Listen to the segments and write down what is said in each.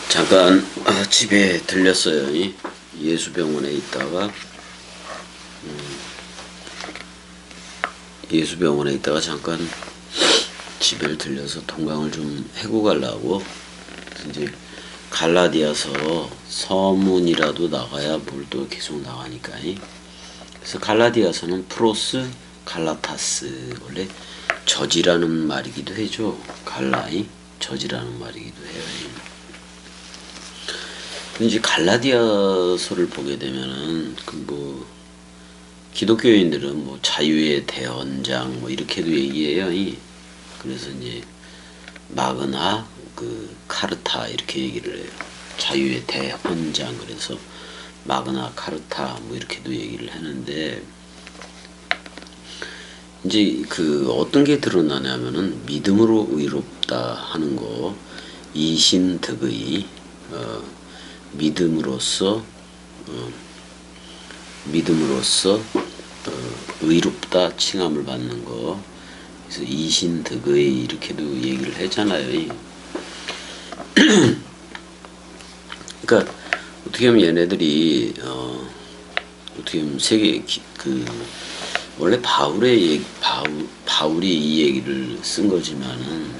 잠깐 집에 들렸어요. 예수병원에 있다가 잠깐 집에 들려서 동강을 좀 해고 가려고. 이제 갈라디아서 서문이라도 나가야 뭘 또 계속 나가니까. 그래서 갈라디아서는 프로스 갈라타스, 원래 저지라는 말이기도 해죠. 저지라는 말이기도 해요. 이제 갈라디아서를 보게 되면은 기독교인들은 자유의 대헌장 이렇게도 얘기해요. 그래서 이제 마그나 카르타 이렇게 얘기를 해요. 자유의 대헌장, 그래서 마그나 카르타 이렇게도 얘기를 하는데, 이제 어떤 게 드러나냐면은 믿음으로 의롭다 하는 거, 이신득의 믿음으로써 의롭다 칭함을 받는 거. 그래서 이신득의 이렇게도 얘기를 했잖아요. 그러니까 어떻게 하면 얘네들이 어떻게 하면 원래 바울이 이 얘기를 쓴 거지만은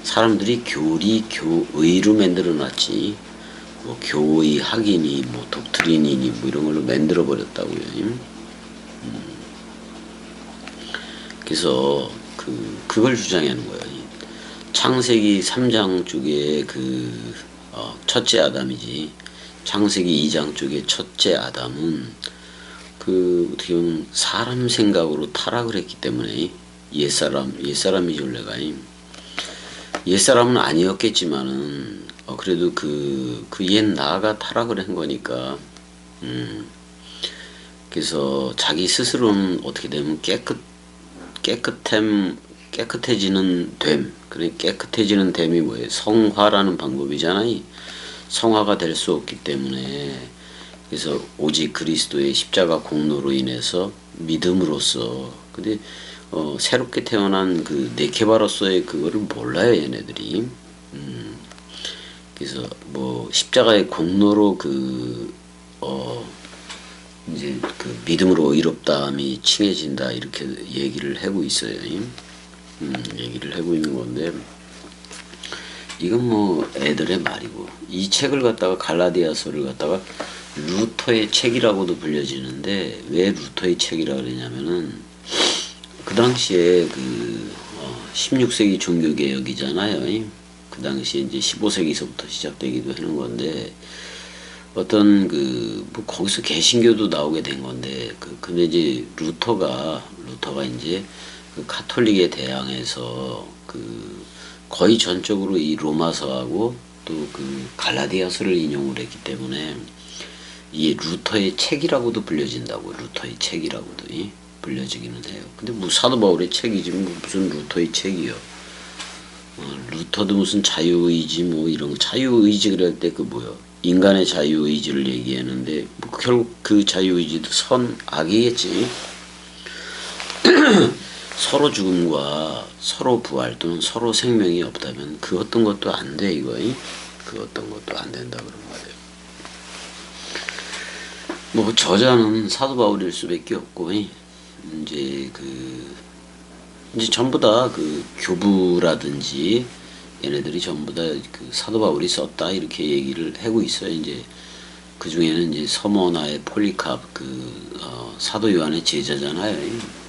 사람들이 교의로 만들어놨지, 교의 학이니 독트린이니 이런 걸로 만들어 버렸다고요. 그래서 그걸 주장하는 거예요. 창세기 3장 쪽에 첫째 아담이지. 창세기 2장 쪽에 첫째 아담은 어떻게 보면 사람 생각으로 타락을 했기 때문에 옛사람이지 원래가. 옛사람은 아니었겠지만은 그래도 옛 나가 타락을 한 거니까. 그래서 자기 스스로는 어떻게 되면 깨끗해지는 됨. 그래, 깨끗해지는 됨이 뭐예요? 성화라는 방법이잖아요. 성화가 될 수 없기 때문에, 그래서 오직 그리스도의 십자가 공로로 인해서 믿음으로써. 근데 새롭게 태어난 네케바로서의 그거를 몰라요, 얘네들이. 그래서 십자가의 공로로 이제 믿음으로 의롭다함이 칭해진다, 이렇게 얘기를 하고 있어요. 얘기를 하고 있는 건데, 이건 애들의 말이고, 이 책을 갖다가 갈라디아서를 갖다가 루터의 책이라고도 불려지는데, 왜 루터의 책이라 그러냐면은 그 당시에 16세기 종교개혁이잖아요. 그 당시에 이제 15세기서부터 시작되기도 하는 건데, 어떤 거기서 개신교도 나오게 된 건데, 근데 이제 루터가 이제 카톨릭에 대항해서 거의 전적으로 이 로마서하고 또 갈라디아서를 인용을 했기 때문에 이 루터의 책이라고도 불려진다고. 루터의 책이라고도 불려지기는 해요. 근데 사도 바울의 책이지 무슨 루터의 책이요. 루터도 무슨 자유의지 이런 거, 자유의지 그럴 때 인간의 자유의지를 얘기하는데 결국 그 자유의지도 악이겠지. 서로 죽음과 서로 부활 또는 서로 생명이 없다면 그 어떤 것도 안 돼, 이거. 그 어떤 것도 안 된다 그런 말이에요. 저자는 사도 바울일 수밖에 없고, 이제 전부 다 교부라든지 얘네들이 전부 다 사도 바울이 썼다 이렇게 얘기를 하고 있어요. 이제 그 중에는 이제 서머나의 폴리캅, 사도 요한의 제자잖아요.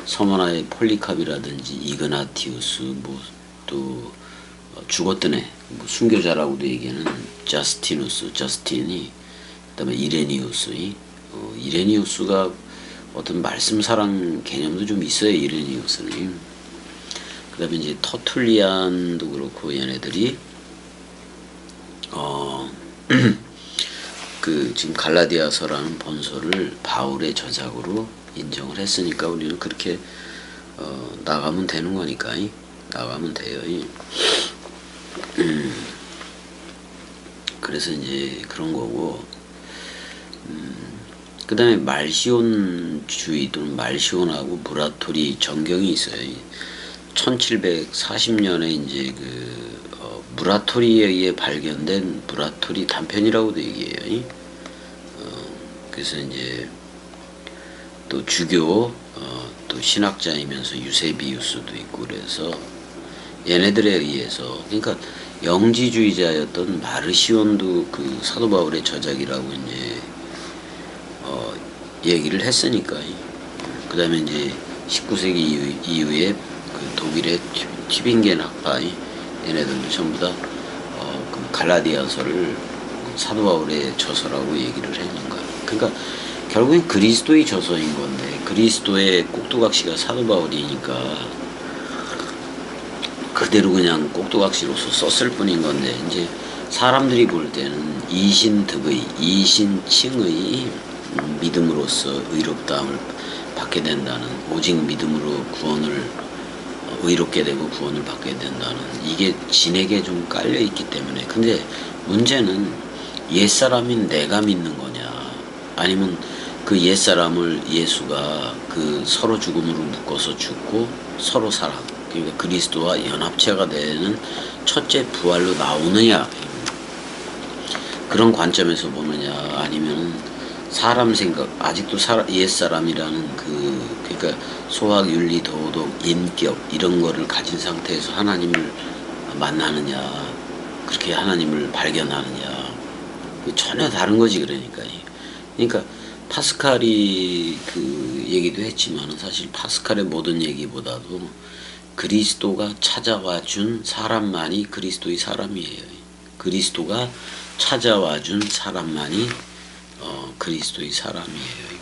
서머나의 폴리캅이라든지 이그나티우스, 또 죽었던 애, 순교자라고도 얘기하는 저스틴이, 그다음에 이레니우스가 어떤 말씀사랑 개념도 좀 있어요. 이레니우스는. 그다음에 이제 터툴리안도 그렇고, 얘네들이 지금 갈라디아서라는 본서를 바울의 저작으로 인정을 했으니까 우리는 그렇게 나가면 되는 거니까. 나가면 돼요. 그래서 이제 그런 거고, 그 다음에 말시온주의 또는 말시온하고 무라토리 정경이 있어요. 1740년에 이제 무라토리에 의해 발견된 무라토리 단편이라고도 얘기해요. 그래서 이제 또 주교, 또 신학자이면서 유세비우스도 있고 그래서 얘네들에 의해서, 그러니까 영지주의자였던 마르시온도 그 사도 바울의 저작이라고 이제 얘기를 했으니까. 그 다음에 이제 19세기 이후에 그 독일의 튜빙겐 학파 얘네들도 전부 다 그 갈라디아서를 사도 바울의 저서라고 얘기를 했는 거야. 그러니까 결국엔 그리스도의 저서인 건데, 그리스도의 꼭두각시가 사도 바울이니까 그대로 그냥 꼭두각시로서 썼을 뿐인 건데, 이제 사람들이 볼 때는 이신득의, 이신칭의 믿음으로써 의롭다함을 받게 된다는, 오직 믿음으로 구원을 의롭게 되고 구원을 받게 된다는, 이게 진에게 좀 깔려 있기 때문에. 근데 문제는 옛사람인 내가 믿는 거냐, 아니면 그 옛사람을 예수가 그 서로 죽음으로 묶어서 죽고 서로 사랑, 그러니까 그리스도와 연합체가 되는 첫째 부활로 나오느냐, 그런 관점에서 보느냐, 아니면 사람 생각, 아직도 옛사람이라는 그러니까 소학, 윤리, 도덕, 인격 이런 거를 가진 상태에서 하나님을 만나느냐, 그렇게 하나님을 발견하느냐, 전혀 다른 거지. 그러니까 파스칼이 그 얘기도 했지만 사실 파스칼의 모든 얘기보다도 그리스도가 찾아와 준 사람만이 그리스도의 사람이에요. 그리스도가 찾아와 준 사람만이 그리스도의 사람이에요.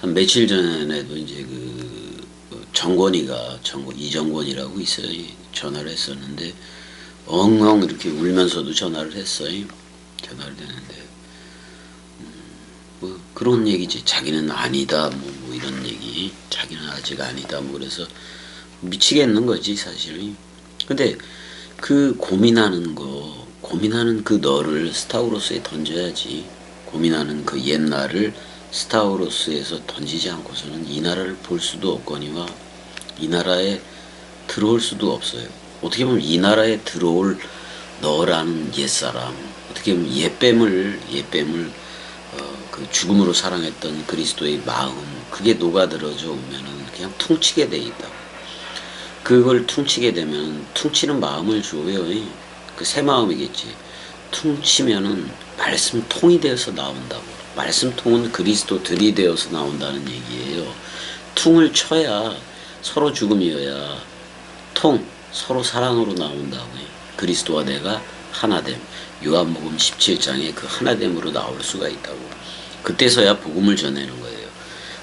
한 며칠 전에도 이제 이정권이라고 있어요. 전화를 했었는데 엉엉 이렇게 울면서도 전화를 했어요. 전화를 했는데 뭐 그런 얘기지. 자기는 아니다, 뭐 이런 얘기. 자기는 아직 아니다, 뭐. 그래서 미치겠는 거지 사실. 근데 그 고민하는 그 너를 스타우로스에 던져야지. 고민하는 그 옛날을 스타우로스에서 던지지 않고서는 이 나라를 볼 수도 없거니와 이 나라에 들어올 수도 없어요. 어떻게 보면 이 나라에 들어올 너라는 옛사람, 어떻게 보면 옛뱀을 그 죽음으로 사랑했던 그리스도의 마음, 그게 녹아들어져 오면은 그냥 퉁치게 돼 있다고. 그걸 퉁치게 되면, 퉁치는 마음을 줘요. 그 새 마음이겠지. 퉁치면은 말씀통이 되어서 나온다고. 말씀통은 그리스도들이 되어서 나온다는 얘기예요. 퉁을 쳐야 서로 죽음이어야 서로 사랑으로 나온다고. 그리스도와 내가 하나됨. 요한복음 17장에 그 하나됨으로 나올 수가 있다고. 그때서야 복음을 전하는 거예요.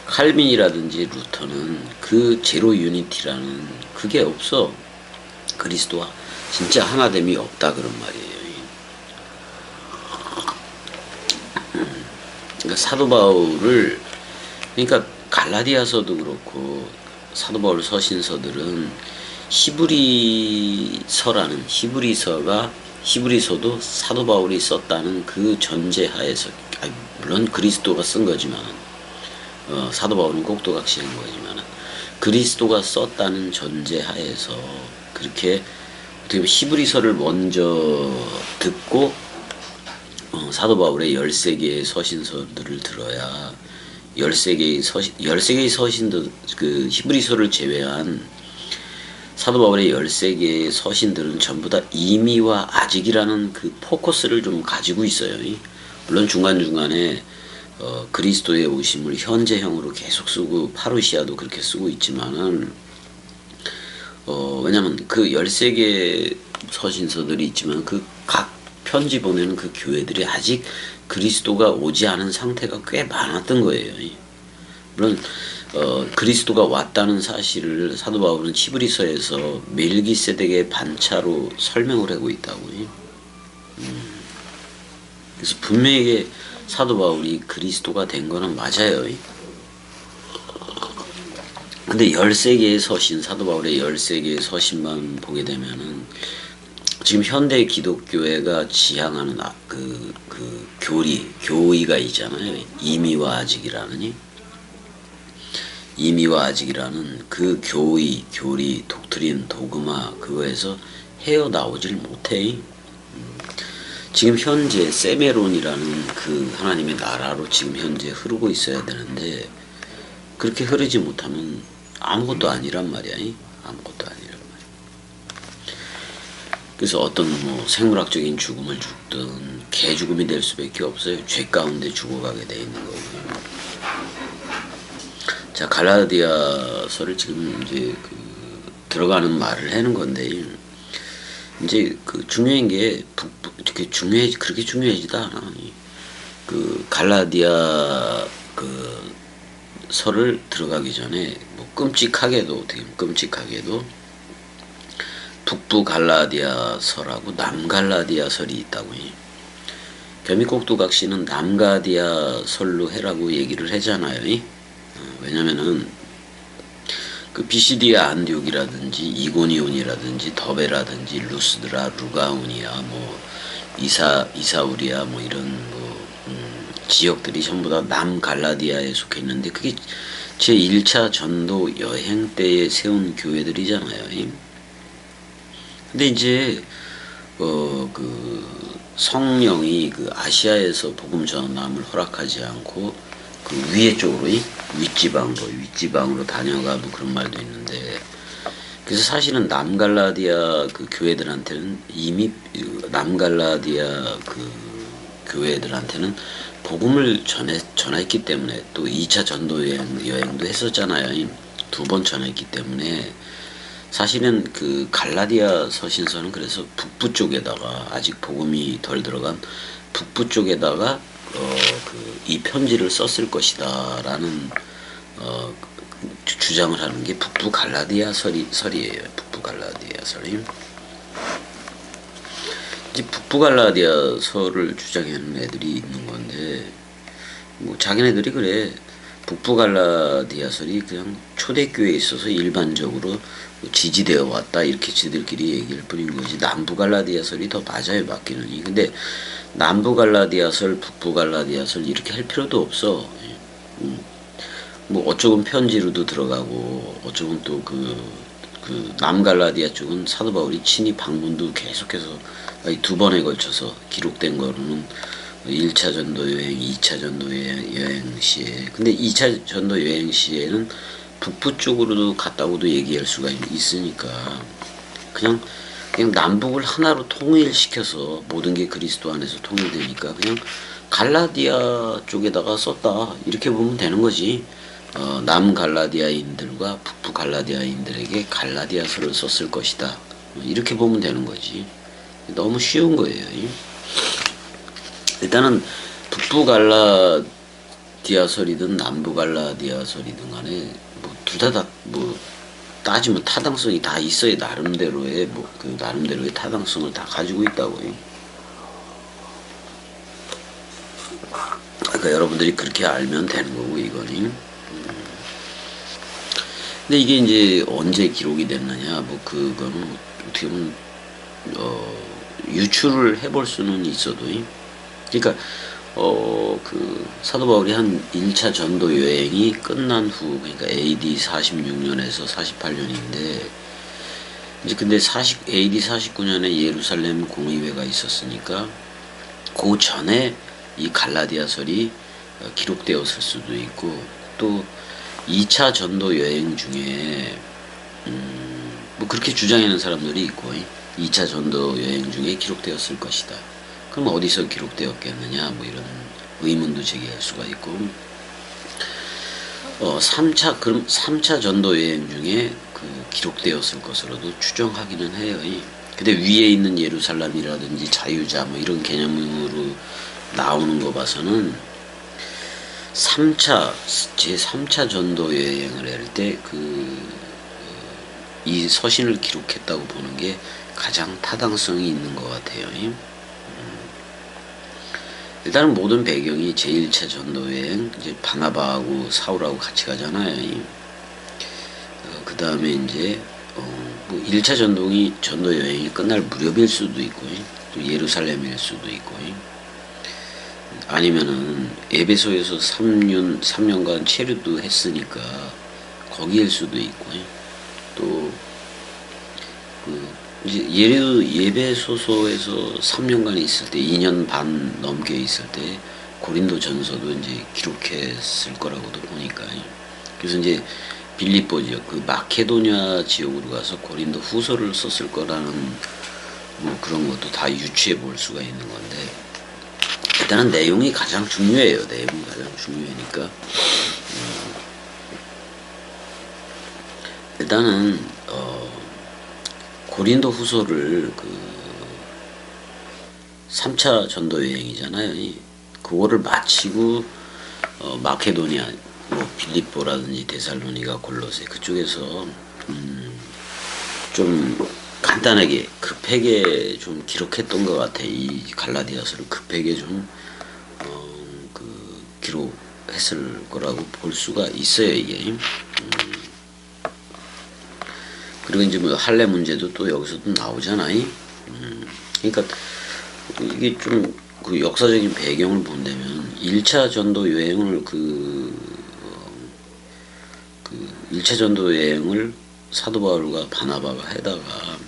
칼빈이라든지 루터는 그 제로 유니티라는 그게 없어. 그리스도와 진짜 하나됨이 없다, 그런 말이에요. 그러니까 사도 바울을, 그러니까 갈라디아서도 그렇고 사도 바울 서신서들은 히브리서도 사도 바울이 썼다는 그 전제하에서, 물론 그리스도가 쓴 거지만, 사도 바울은 꼭두각시인 거지만, 그리스도가 썼다는 전제하에서 그렇게 어떻게 보면 히브리서를 먼저 듣고 사도 바울의 13개의 서신서들을 들어야 13개의 서신들, 그 히브리서를 제외한 사도 바울의 13개의 서신들은 전부 다 이미와 아직이라는 그 포커스를 좀 가지고 있어요. 물론 중간중간에 그리스도의 오심을 현재형으로 계속 쓰고 파루시아도 그렇게 쓰고 있지만은 왜냐면 그 13개 서신서들이 있지만 그 각 편지 보내는 그 교회들이 아직 그리스도가 오지 않은 상태가 꽤 많았던 거예요. 물론 그리스도가 왔다는 사실을 사도 바울은 히브리서에서 멜기세덱의 반차로 설명을 하고 있다고. 그래서 분명히 사도 바울이 그리스도가 된 거는 맞아요. 근데 13개의 서신, 사도 바울의 13개의 서신만 보게 되면은 지금 현대 기독교회가 지향하는 교의가 있잖아요. 이미와 아직이라는 그 교리, 독트린, 도그마 그거에서 헤어나오질 못해. 지금 현재 세메론이라는 그 하나님의 나라로 지금 현재 흐르고 있어야 되는데 그렇게 흐르지 못하면 아무것도 아니란 말이야. 아무것도 아니란 말이야. 그래서 어떤 뭐 생물학적인 죽음을 죽든 개 죽음이 될 수밖에 없어요. 죄 가운데 죽어가게 돼 있는 거고. 자, 갈라디아서를 지금 이제 들어가는 말을 하는 건데 이제 중요한 게 그렇게 중요하지도 않아. 갈라디아 서를 들어가기 전에 뭐 끔찍하게도 북부 갈라디아서라고 남갈라디아설이 있다고 해. 겸이꼭두각시는 남가디아설로 해라고 얘기를 하잖아요. 왜냐면은 피시디아 안디옥이라든지 이고니온이라든지 더베라든지 루스드라, 루가우니아, 뭐 이사우리아 뭐 이런 지역들이 전부 다 남갈라디아에 속해 있는데 그게 제1차 전도 여행 때에 세운 교회들이잖아요. 근데 이제 성령이 아시아에서 복음 전함을 허락하지 않고 위에 쪽으로 윗지방으로 다녀가 뭐 그런 말도 있는데 그래서 사실은 남갈라디아 교회들한테는 이미 남갈라디아 교회들한테는 복음을 전했기 때문에 또 2차 전도 여행도 했었잖아요. 2번 전했기 때문에 사실은 갈라디아 서신서는 그래서 북부 쪽에다가 아직 복음이 덜 들어간 북부 쪽에다가 이 편지를 썼을 것이다라는 주장을 하는 게 북부 갈라디아 설이에요. 북부 갈라디아 설이. 이제 북부 갈라디아 설을 주장하는 애들이 있는 건데 뭐 자기네들이 그래. 북부 갈라디아 설이 그냥 초대교회에 있어서 일반적으로 지지되어 왔다 이렇게 지들끼리 얘기할 뿐인 거지. 남부 갈라디아 설이 더 맞아요, 맞기는. 근데 남부 갈라디아설, 북부 갈라디아설 이렇게 할 필요도 없어. 뭐 어쩌면 편지로도 들어가고 어쩌면 또 남갈라디아 쪽은 사도 바울이 친히 방문도 계속해서 2번에 걸쳐서 기록된 거로는 1차 전도 여행, 2차 전도 여행 시에. 근데 2차 전도 여행 시에는 북부 쪽으로도 갔다고도 얘기할 수가 있으니까 그냥 남북을 하나로 통일시켜서 모든 게 그리스도 안에서 통일되니까 그냥 갈라디아 쪽에다가 썼다 이렇게 보면 되는 거지. 남갈라디아인들과 북부 갈라디아인들에게 갈라디아서를 썼을 것이다 이렇게 보면 되는 거지. 너무 쉬운 거예요. 일단은 북부 갈라디아설이든 남부 갈라디아설이든 간에 뭐 둘 다 따지면 타당성이 다 있어야 나름대로의 나름대로의 타당성을 다 가지고 있다고요. 그러니까 여러분들이 그렇게 알면 되는 거고 이거니. 근데 이게 이제 언제 기록이 됐느냐 그거는 어떻게 보면 유출을 해볼 수는 있어도 그러니까 사도 바울이 한 1차 전도 여행이 끝난 후 그러니까 AD 46년에서 48년인데 이제 근데 AD 49년에 예루살렘 공의회가 있었으니까 그 전에 이 갈라디아설이 기록되었을 수도 있고 또 2차 전도 여행 중에 뭐 그렇게 주장하는 사람들이 있고 2차 전도 여행 중에 기록되었을 것이다. 그럼 어디서 기록되었겠느냐 뭐 이런 의문도 제기할 수가 있고 3차 전도 여행 중에 기록되었을 것으로도 추정하기는 해요. 근데 위에 있는 예루살렘이라든지 자유자 뭐 이런 개념으로 나오는 거 봐서는 제3차 전도 여행을 할 때 이 서신을 기록했다고 보는 게 가장 타당성이 있는 것 같아요. 일단은 모든 배경이 제1차 전도 여행, 이제 바나바하고 사울하고 같이 가잖아요. 그 다음에 이제 뭐 1차 전도 여행이 끝날 무렵일 수도 있고, 또 예루살렘일 수도 있고, 아니면은 에베소에서 3년간 체류도 했으니까 거기일 수도 있고, 또 이제 예배소서에서 3년간 있을 때 2년 반 넘게 있을 때 고린도 전서도 이제 기록했을 거라고도 보니까, 그래서 이제 빌립보 지역, 그 마케도니아 지역으로 가서 고린도 후서를 썼을 거라는 뭐 그런 것도 다 유추해 볼 수가 있는 건데, 일단은 내용이 가장 중요해요. 내용이 가장 중요하니까 일단은 고린도 후서를 3차 전도 여행이잖아요. 그거를 마치고 마케도니아, 뭐 빌립보라든지 데살로니가, 골로새 그쪽에서 좀 간단하게 급하게 좀 기록했던 것 같아. 이 갈라디아서를 급하게 좀 기록했을 거라고 볼 수가 있어요, 이게. 그리고 이제 뭐 할례 문제도 또 여기서도 나오잖아요. 그러니까 이게 좀 그 역사적인 배경을 본다면 1차 전도 여행을 1차 전도 여행을 사도 바울과 바나바가 해다가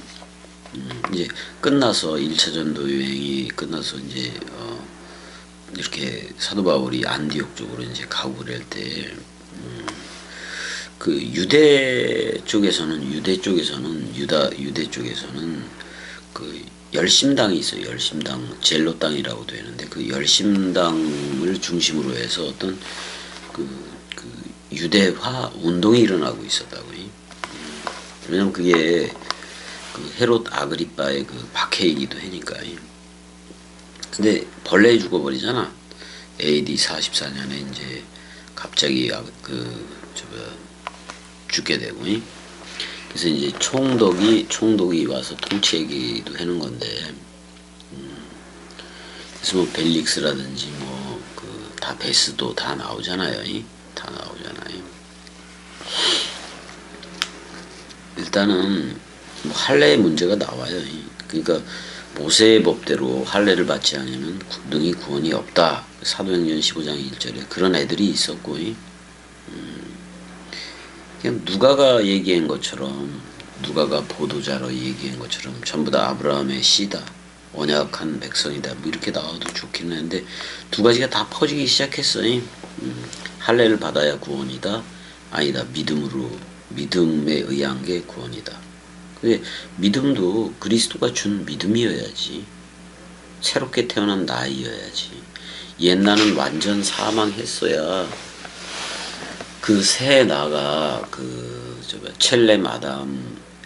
이제 끝나서 1차 전도 여행이 끝나서 이제 이렇게 사도 바울이 안디옥 쪽으로 이제 가고 그럴 때 그 유대 쪽에서는 유대 쪽에서는 그 열심당이 있어요. 열심당, 젤로당이라고 되는데 그 열심당을 중심으로 해서 어떤 그 유대화 운동이 일어나고 있었다고요. 왜냐면 그게 그 헤롯 아그리빠의 그 박해이기도 하니까요. 근데 벌레에 죽어버리잖아. AD 44년에 이제 갑자기 죽게 되고, 그래서 이제 총독이 와서 통치하기도 하는 건데, 그래서 뭐 벨릭스라든지 뭐 다 베스도 다 나오잖아요. 다 나오잖아요. 일단은 뭐 할례의 문제가 나와요. 그러니까 모세의 법대로 할례를 받지 않으면 능히 구원이 없다. 사도행전 15장 1절에 그런 애들이 있었고, 그냥 누가가 얘기한 것처럼, 누가가 보도자로 얘기한 것처럼 전부 다 아브라함의 씨다, 언약한 백성이다, 뭐 이렇게 나와도 좋기는 한데 두 가지가 다 퍼지기 시작했어요. 할례를 받아야 구원이다, 아니다, 믿음에 의한 게 구원이다. 근데 믿음도 그리스도가 준 믿음이어야지, 새롭게 태어난 나이여야지. 옛날은 완전 사망했어야 그 새 나가 첼렘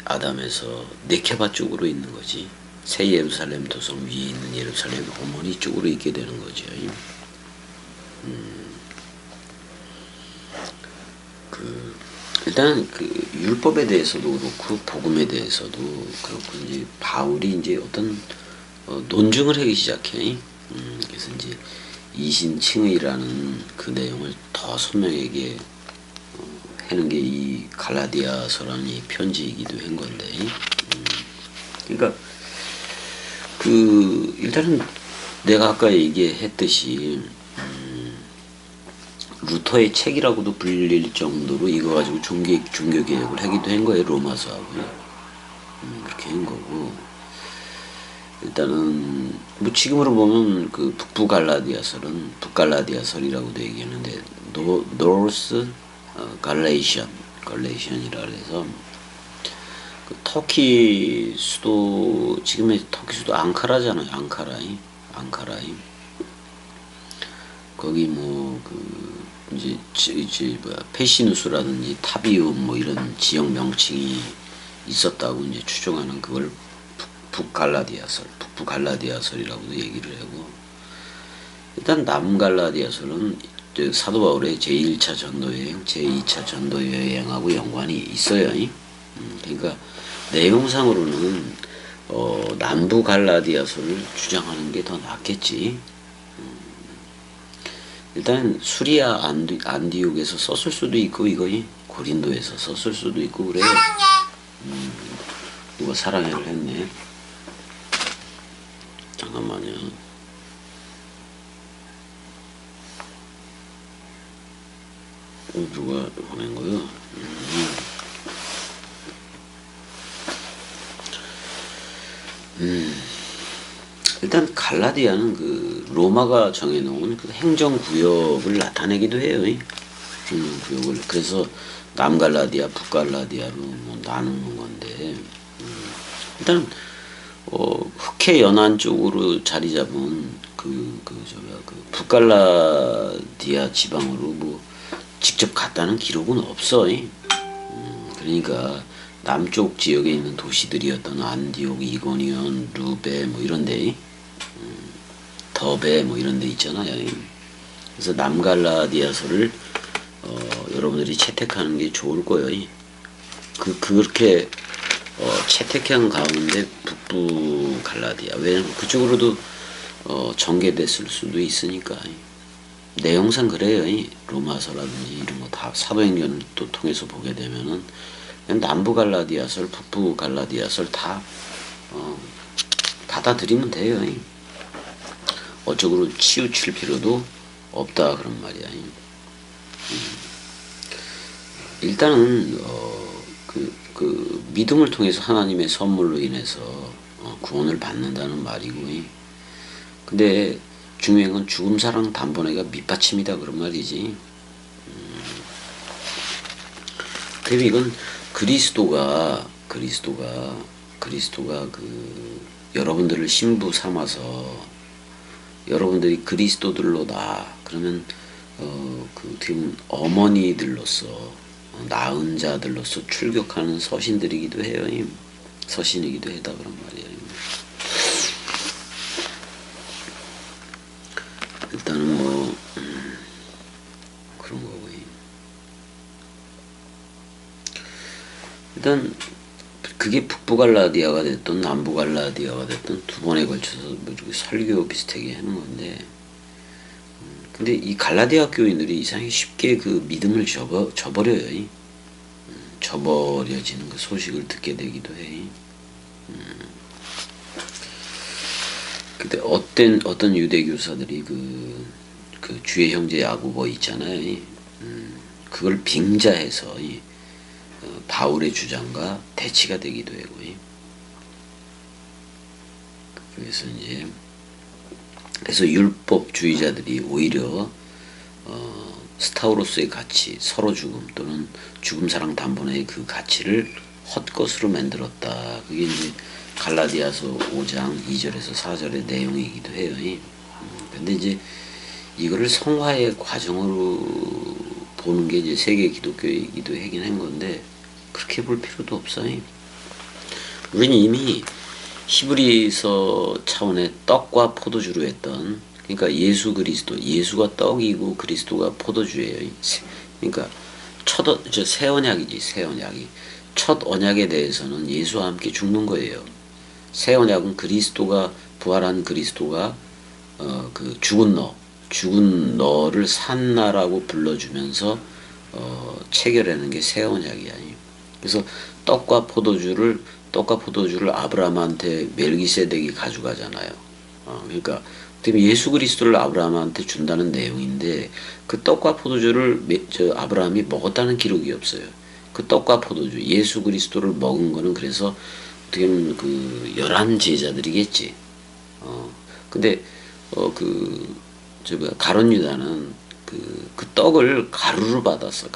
아담에서 네케바 쪽으로 있는 거지. 새 예루살렘 도성 위에 있는 예루살렘 어머니 쪽으로 있게 되는 거죠. 일단 율법에 대해서도 그렇고 복음에 대해서도 그렇고 이제 바울이 이제 어떤 논증을 하기 시작해. 그래서 이제 이신칭의라는 그 내용을 더 선명하게 하는 게 이 갈라디아서라는 이 편지이기도 한 건데, 그러니까 일단은 내가 아까 얘기했듯이 루터의 책이라고도 불릴 정도로 이거 가지고 종교 개혁을 하기도 한 거예요. 로마서하고 그렇게 한 거고, 일단은 뭐 지금으로 보면 그 북갈라디아설이라고도 얘기했는데 노스 갈레이션이라 그래서 그 터키 수도, 지금의 터키 수도 앙카라잖아요. 앙카라이 거기 뭐 이제 페시누스라든지 타비움 뭐 이런 지역 명칭이 있었다고 이제 추정하는 그걸 북갈라디아설이라고도 얘기를 하고, 일단 남갈라디아설은 사도 바울의 제1차 전도여행, 제2차 전도여행하고 연관이 있어요. 그러니까 내용상으로는 남부 갈라디아서를 주장하는 게 더 낫겠지. 일단 수리아 안디옥에서 썼을 수도 있고, 이거 고린도에서 썼을 수도 있고 그래요. 누가 사랑해를 했네. 잠깐만요. 누가 보낸 거요? 일단 갈라디아는 그 로마가 정해놓은 그 행정구역을 나타내기도 해요. 행정구역을. 그래서 남갈라디아, 북갈라디아로 뭐 나누는 건데, 일단 흑해 연안 쪽으로 자리 잡은 그 북갈라디아 지방으로 뭐 직접 갔다는 기록은 없어. 그러니까 남쪽 지역에 있는 도시들이었던 안디옥, 이고니온, 루베 뭐 이런데, 더베 뭐 이런데 있잖아요. 그래서 남갈라디아서를 여러분들이 채택하는 게 좋을 거예요. 그렇게 채택한 가운데 북부 갈라디아, 왜냐면 그쪽으로도 전개됐을 수도 있으니까. 내용상 그래요. 로마서라든지 이런 거 다 사도행전을 또 통해서 보게 되면은 남부 갈라디아서를, 북부 갈라디아서를 다 받아들이면 돼요. 어쩌고로 치우칠 필요도 없다 그런 말이야. 일단은 그 믿음을 통해서 하나님의 선물로 인해서 구원을 받는다는 말이고, 근데 중요한 건 죽음 사랑 단번에가 밑받침이다 그런 말이지. 그리고 이건 그리스도가 그 여러분들을 신부 삼아서 여러분들이 그리스도들로다 그러면 그 어떻게 보면 어머니들로서 낳은 자들로서 출격하는 서신들이기도 해요. 서신이기도 하다 그런 말이에요. 일단은 뭐 그런 거고. 일단 그게 북부 갈라디아가 됐든 남부 갈라디아가 됐든 두 번에 걸쳐서 뭐 이렇게 설교 비슷하게 하는 건데, 근데 이 갈라디아 교인들이 이상하게 쉽게 그 믿음을 저버려요. 저버려지는 그 소식을 듣게 되기도 해. 근데 어떤 유대 교사들이 그 주의 형제 야고보 있잖아요. 그걸 빙자해서 바울의 주장과 대치가 되기도 하고. 그래서 율법주의자들이 오히려 스타우로스의 가치, 서로 죽음 또는 죽음 사랑 단번의 그 가치를 헛것으로 만들었다. 그게 이제 갈라디아서 5장 2절에서 4절의 내용이기도 해요. 근데 이제 이거를 성화의 과정으로 보는 게 이제 세계 기독교이기도 하긴 한 건데, 그렇게 볼 필요도 없어요. 우리는 이미 히브리서 차원의 떡과 포도주로 했던, 그러니까 예수 그리스도, 예수가 떡이고 그리스도가 포도주예요. 그러니까 새 언약이지, 새 언약이. 첫 언약에 대해서는 예수와 함께 죽는 거예요. 새 언약은 그리스도가, 부활한 그리스도가 그 죽은 너를 산나라고 불러주면서 체결하는 게 새 언약이야. 그래서 떡과 포도주를 아브라함한테 멜기세덱이 가져가잖아요. 그러니까 예수 그리스도를 아브라함한테 준다는 내용인데, 그 떡과 포도주를 아브라함이 먹었다는 기록이 없어요. 그 떡과 포도주, 예수 그리스도를 먹은 거는 그래서 어떻게 보면 그 11 제자들이겠지. 근데 가룟 유다는 그 떡을 가루로 받았어요.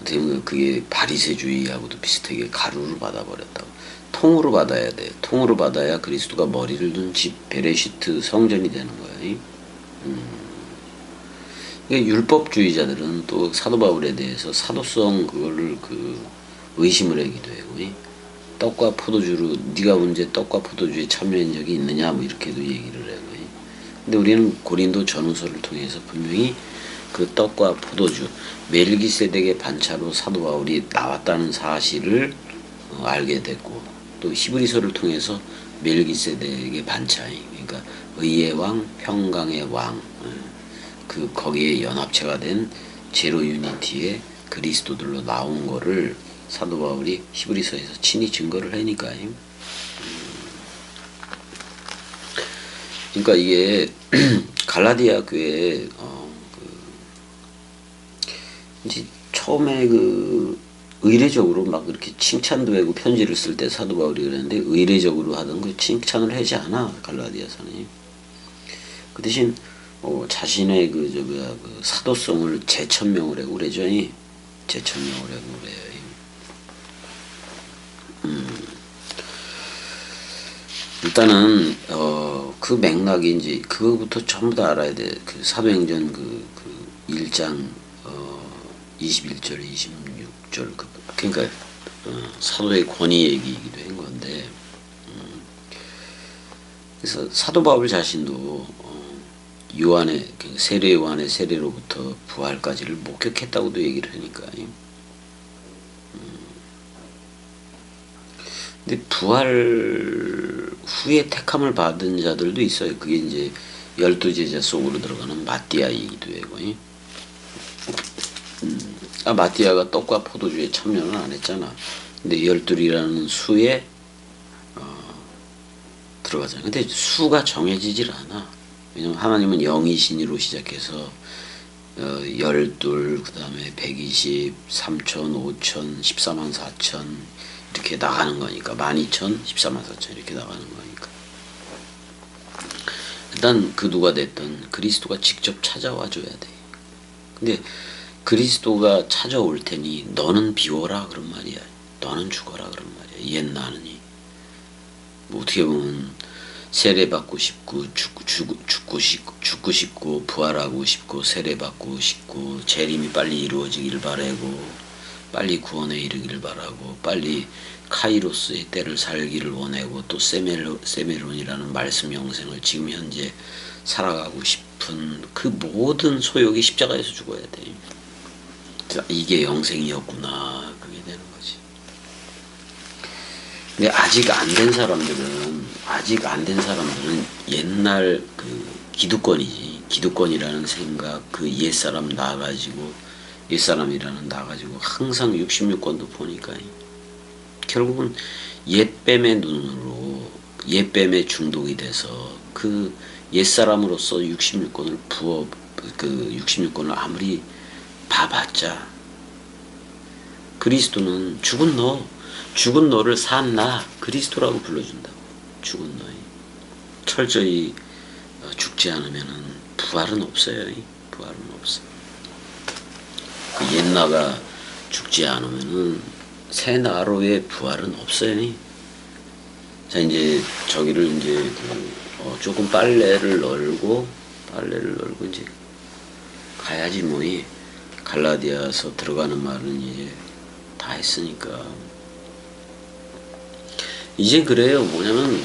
어떻게 보면 그게 바리새주의하고도 비슷하게 가루로 받아버렸다고. 통으로 받아야 돼. 통으로 받아야 그리스도가 머리를 둔 집 베레시트 성전이 되는 거예요. 율법주의자들은 또 사도 바울에 대해서 사도성 그거를 의심을 하기도 하고, 떡과 포도주로 네가 언제 떡과 포도주에 참여한 적이 있느냐 뭐 이렇게도 얘기를 하고. 근데 우리는 고린도 전후서를 통해서 분명히 그 떡과 포도주, 멜기세덱의 반차로 사도 바울이 나왔다는 사실을 알게 됐고, 또 히브리서를 통해서 멜기세덱의 반차, 그러니까 의의 왕, 평강의 왕, 거기에 연합체가 된 제로 유니티의 그리스도들로 나온 거를 사도 바울이 히브리서에서 친히 증거를 하니까. 그러니까 이게 갈라디아 교회 이제 처음에 의례적으로 막 이렇게 칭찬도 하고 편지를 쓸 때 사도 바울이 그랬는데 의례적으로 하던 그 칭찬을 하지 않아 갈라디아서는. 그 대신 자신의 그 사도성을 재천명을 하고 그러죠. 재천명을 하고 그래요. 일단은 그 맥락이 이제 그거부터 전부 다 알아야 돼. 그 사도행전 그 1장 21절 26절 그러니까 사도의 권위 얘기이기도 한 건데, 그래서 사도 바울 자신도 요한의 세례 요한의 세례로부터 부활까지를 목격했다고도 얘기를 하니까. 근데 부활 후에 택함을 받은 자들도 있어요. 그게 이제 12제자 속으로 들어가는 마띠아이기도 하고. 마띠아가 떡과 포도주에 참여는 안 했잖아. 근데 열둘이라는 수에 들어가잖아. 근데 수가 정해지질 않아. 왜냐면 하나님은 0이신으로 시작해서 12, 그 다음에 120, 3천, 5천, 14만 4천 이렇게 나가는 거니까 12,000, 14만 4천 이렇게 나가는 거니까. 일단 그 누가 됐든 그리스도가 직접 찾아와 줘야 돼. 근데 그리스도가 찾아올 테니 너는 비워라 그런 말이야. 너는 죽어라 그런 말이야. 옛 나는이. 뭐 어떻게 보면 세례받고 싶고 죽고 싶고 부활하고 싶고 세례받고 싶고 재림이 빨리 이루어지길 바라고 빨리 구원에 이르기를 바라고 빨리 카이로스의 때를 살기를 원하고 또 세메론이라는 말씀 영생을 지금 현재 살아가고 싶은 그 모든 소욕이 십자가에서 죽어야 돼. 이게 영생이었구나 그게 되는 거지. 근데 아직 안 된 사람들은 옛날 그 기득권이지. 기득권이라는 생각, 그 옛사람이라는 나가지고 항상 66권도 보니까 결국은 옛뱀의 눈으로 옛뱀에 중독이 돼서 그 옛사람으로서 66권을 그 66권을 아무리 봐봤자 그리스도는 죽은 너를 산 나 그리스도라고 불러준다고. 죽은 너희 철저히 죽지 않으면은 부활은 없어요. 부활은 없어. 그 옛나가 죽지 않으면은 새 나로의 부활은 없어요. 자 이제 저기를 이제 조금 빨래를 널고 이제 가야지 뭐이. 갈라디아서 들어가는 말은 이제 다 했으니까. 이제 그래요. 뭐냐면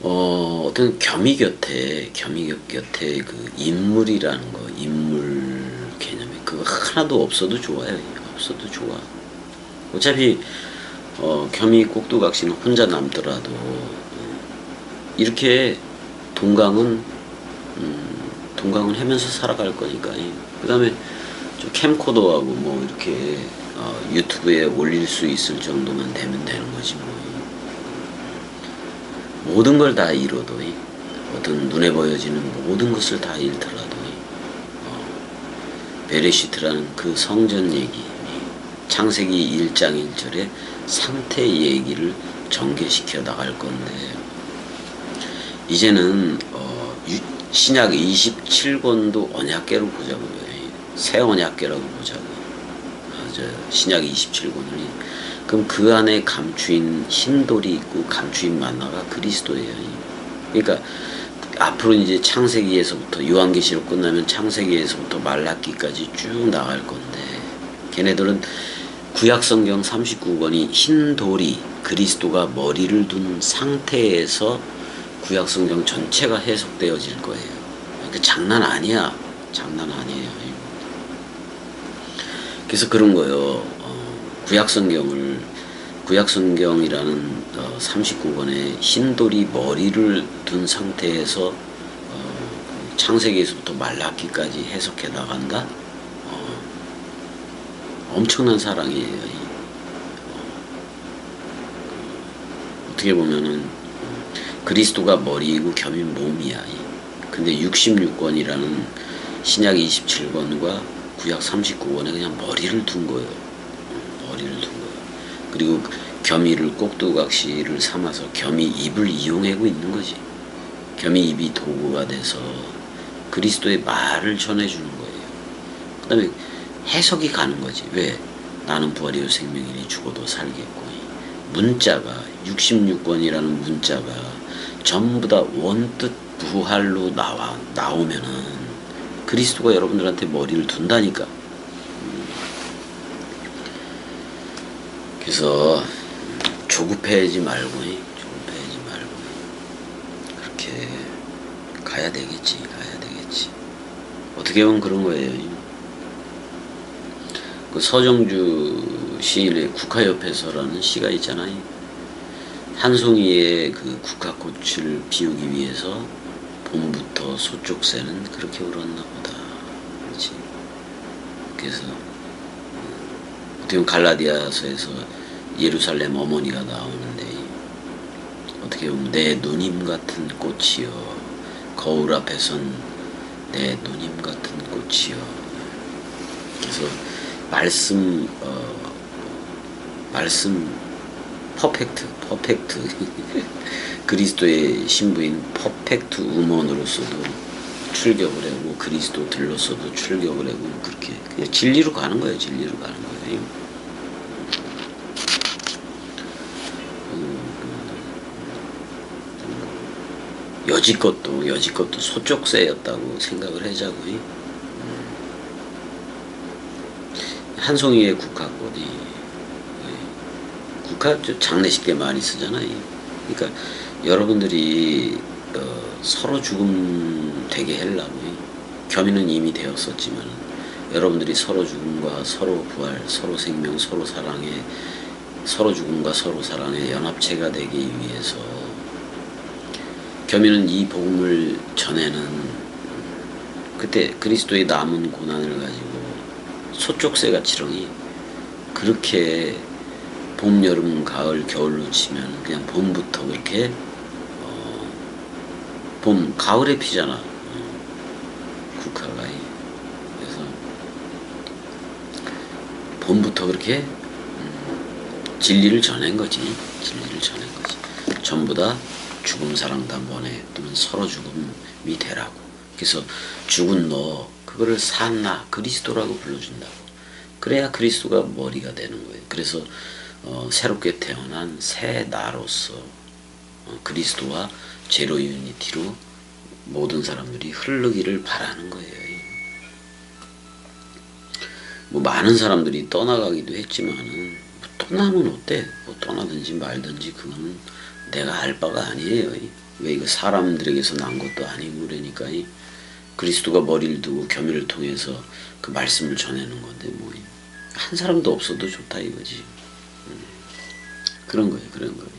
어떤 겸이 곁에 그 인물이라는 거, 인물 개념이 그거 하나도 없어도 좋아요. 없어도 좋아. 어차피 겸이 꼭두각시는 혼자 남더라도 이렇게 동강은 하면서 살아갈 거니까. 그 다음에 캠코더하고 뭐 이렇게 유튜브에 올릴 수 있을 정도만 되면 되는 거지 뭐. 모든 걸 다 잃어도 어떤 눈에 보여지는 모든 것을 다 잃더라도 베레시트라는 그 성전 얘기, 창세기 1장 1절의 상태 얘기를 전개시켜 나갈 건데, 이제는 신약 27권도 언약계로 보자고요. 새 언약계라고 보자고. 신약 27권을. 그럼 그 안에 감추인 흰돌이 있고 감추인 만나가 그리스도예요. 그러니까 앞으로 이제 창세기에서부터 요한계시록 끝나면 창세기에서부터 말라기까지 쭉 나갈 건데, 걔네들은 구약성경 39권이 흰돌이 그리스도가 머리를 둔 상태에서 구약성경 전체가 해석되어질 거예요. 그러니까 장난 아니야. 장난 아니에요. 그래서 그런 거요. 구약성경이라는 39권의 흰돌이 머리를 둔 상태에서 창세기에서부터 말라기까지 해석해 나간다. 엄청난 사랑이에요. 어떻게 보면은 그리스도가 머리이고 겸이 몸이야. 근데 66권이라는 신약 27권과 구약 39권에 그냥 머리를 둔 거예요. 머리를 둔 거예요. 그리고 겸이를 꼭두각시를 삼아서 겸이 입을 이용하고 있는 거지. 겸이 입이 도구가 돼서 그리스도의 말을 전해주는 거예요. 그 다음에 해석이 가는 거지. 왜? 나는 부활이요 생명이니 죽어도 살겠고. 문자가 66권이라는 문자가 전부 다 원뜻 부활로 나오면은 그리스도가 여러분들한테 머리를 둔다니까. 그래서 조급해하지 말고 그렇게 가야 되겠지. 어떻게 보면 그런 거예요. 그 서정주 시인의 국화옆에서라는 시가 있잖아요. 한 송이의 그 국화꽃을 피우기 위해서 봄부터 소쪽새는 그렇게 울었나 보다. 그렇지. 그래서 어떻게 보면 갈라디아서에서 예루살렘 어머니가 나오는데 어떻게 보면 내 누님 같은 꽃이여 거울 앞에선 내 누님 같은 꽃이여. 그래서 말씀 퍼펙트 그리스도의 신부인 퍼펙트 우먼으로서도 출격을 하고 그리스도들로서도 출격을 하고 그렇게 그냥 진리로 가는 거예요. 여지껏도 소쪽새였다고 생각을 하자고요. 한 송이의 국화꽃이 국화 장례식 때 많이 쓰잖아요. 그러니까 여러분들이 서로 죽음 되게 하려고 겸이는 이미 되었었지만 여러분들이 서로 죽음과 서로 부활, 서로 생명, 서로 사랑에 서로 죽음과 서로 사랑의 연합체가 되기 위해서 겸이는 이 복음을 전에는 그때 그리스도의 남은 고난을 가지고 소쪽새가치렁이 그렇게 봄, 여름, 가을, 겨울로 치면 그냥 봄부터 그렇게 봄, 가을에 피잖아. 국화가. 그래서 봄부터 그렇게 진리를 전한 거지. 전부 다 죽음 사랑 단번에 또는 서로 죽음이 되라고. 그래서 죽은 너 그거를 산 나 그리스도라고 불러준다고. 그래야 그리스도가 머리가 되는 거예요. 그래서 새롭게 태어난 새 나로서 그리스도와 제로 유니티로 모든 사람들이 흐르기를 바라는 거예요. 뭐 많은 사람들이 떠나가기도 했지만은 떠나면 어때? 뭐 떠나든지 말든지 그거는 내가 알 바가 아니에요. 왜 이거 사람들에게서 난 것도 아니고 그러니까 그리스도가 머리를 두고 겸이를 통해서 그 말씀을 전하는 건데 뭐 한 사람도 없어도 좋다 이거지. 그런 거예요. 그런 거예요.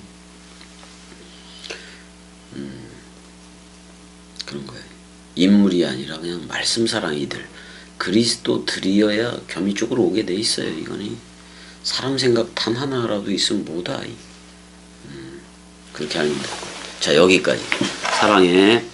인물이 아니라 그냥 말씀 사랑이들 그리스도들이어야 겸이 쪽으로 오게 돼 있어요. 이거는 사람 생각 단 하나라도 있으면 뭐다. 그렇게 하는 거예요. 자, 여기까지. 사랑해.